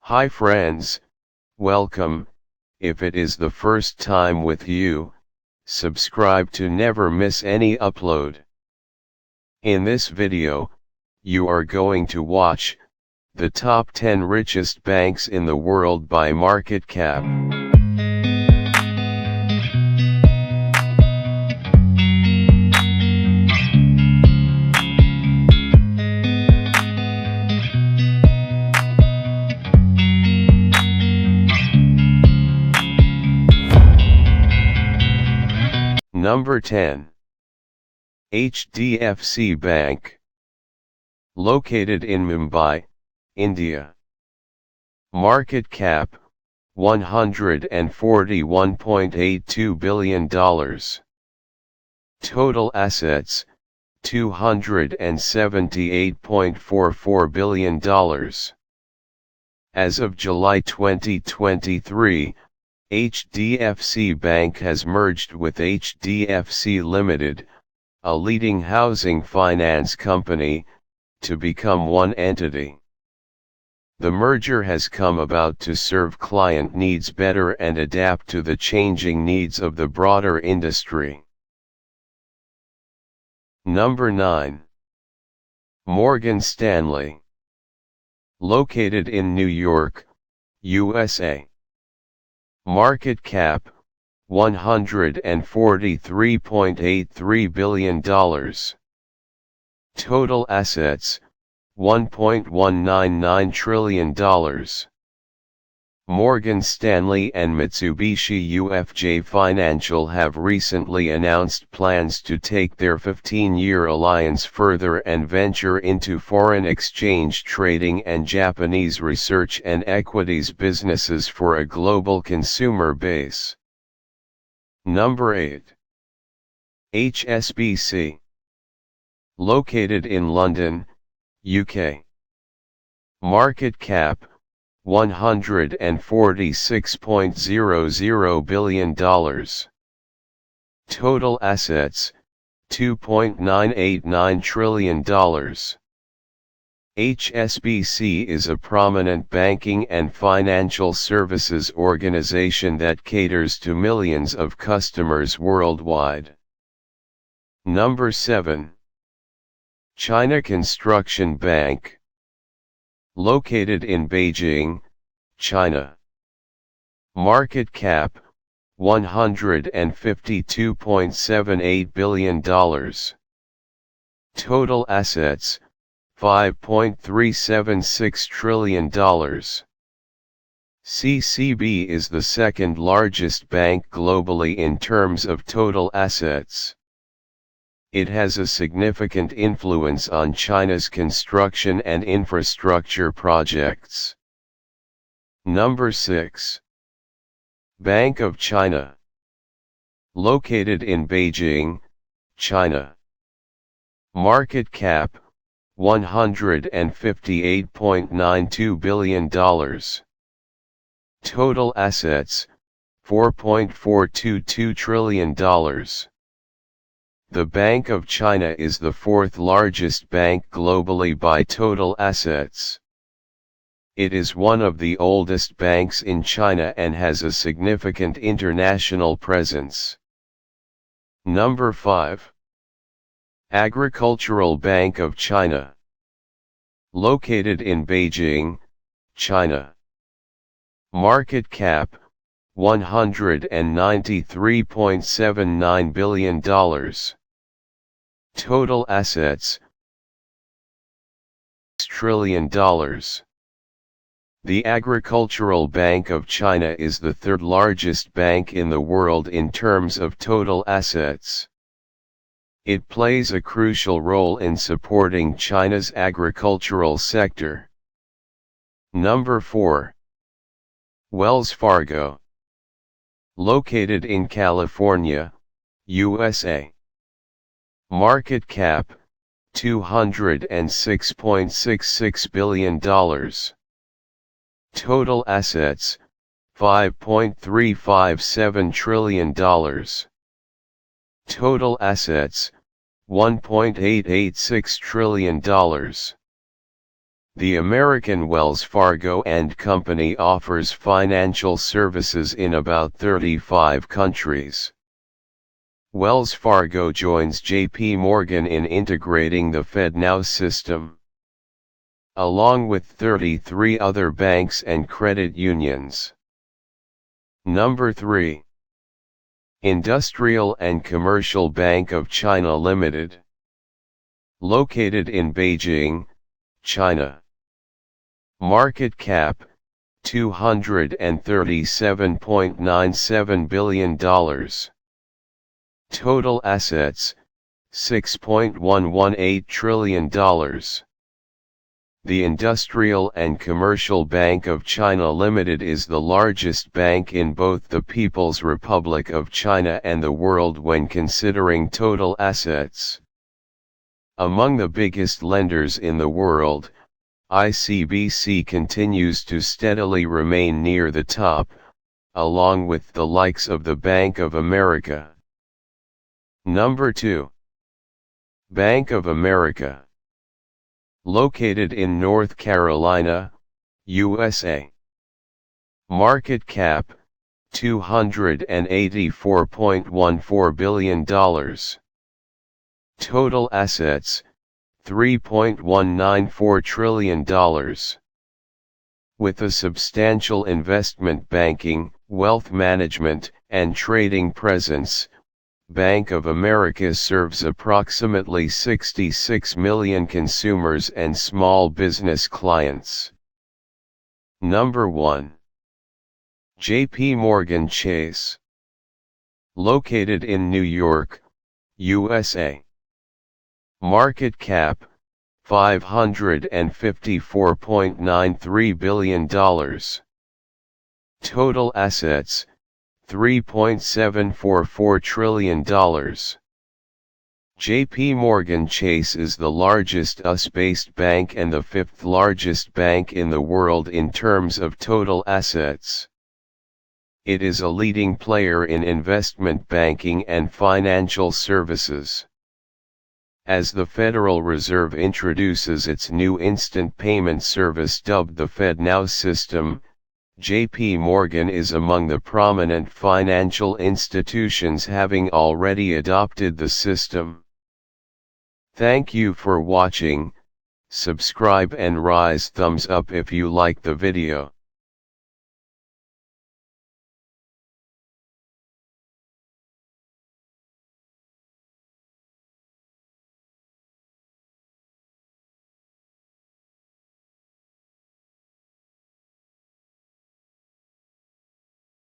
Hi friends, welcome. If it is the first time with you, subscribe to never miss any upload. In this video, you are going to watch the top 10 richest banks in the world by market cap. Number 10. HDFC Bank. Located in Mumbai, India. Market cap, $141.82 billion. Total assets, $278.44 billion. As of July 2023, HDFC Bank has merged with HDFC Limited, a leading housing finance company, to become one entity. The merger has come about to serve client needs better and adapt to the changing needs of the broader industry. Number 9. Morgan Stanley. Located in New York, USA. Market cap, $143.83 billion. Total assets, $1.199 trillion. Morgan Stanley and Mitsubishi UFJ Financial have recently announced plans to take their 15-year alliance further and venture into foreign exchange trading and Japanese research and equities businesses for a global consumer base. Number 8. HSBC. Located in London, UK. Market cap, $146.00 billion. Total assets, $2.989 trillion. HSBC is a prominent banking and financial services organization that caters to millions of customers worldwide. Number 7. China Construction Bank. Located in Beijing, China. Market cap, $152.78 billion. Total assets, $5.376 trillion. CCB is the second largest bank globally in terms of total assets. It has a significant influence on China's construction and infrastructure projects. Number 6. Bank of China. Located in Beijing, China. Market cap, $158.92 billion. Total assets, $4.422 trillion. The Bank of China is the fourth largest bank globally by total assets. It is one of the oldest banks in China and has a significant international presence. Number 5. Agricultural Bank of China. Located in Beijing, China. Market cap, $193.79 billion. Total assets, $6 trillion. The Agricultural Bank of China is the third largest bank in the world in terms of total assets. It plays a crucial role in supporting China's agricultural sector. Number 4. Wells Fargo. Located in California, USA. Market cap, $206.66 billion. Total assets, $5.357 trillion. Total assets, $1.886 trillion. The American Wells Fargo and Company offers financial services in about 35 countries. Wells Fargo joins JP Morgan in integrating the FedNow system, along with 33 other banks and credit unions. Number 3. Industrial and Commercial Bank of China Limited. Located in Beijing, China. Market cap, $237.97 billion. Total assets, $6.118 trillion. The Industrial and Commercial Bank of China Limited is the largest bank in both the People's Republic of China and the world when considering total assets. Among the biggest lenders in the world, ICBC continues to steadily remain near the top, along with the likes of the Bank of America. Number 2. Bank of America. Located in North Carolina, USA. Market cap, $284.14 billion. Total assets, $3.194 trillion. With a substantial investment banking, wealth management, and trading presence, Bank of America serves approximately 66 million consumers and small business clients. Number 1. JP Morgan Chase. Located in New York, USA. Market cap, $554.93 billion. Total assets, $3.744 trillion. JP Morgan Chase is the largest US-based bank and the fifth largest bank in the world in terms of total assets. It is a leading player in investment banking and financial services. As the Federal Reserve introduces its new instant payment service dubbed the FedNow system, JP Morgan is among the prominent financial institutions having already adopted the system. Thank you for watching. Subscribe and rise thumbs up if you like the video.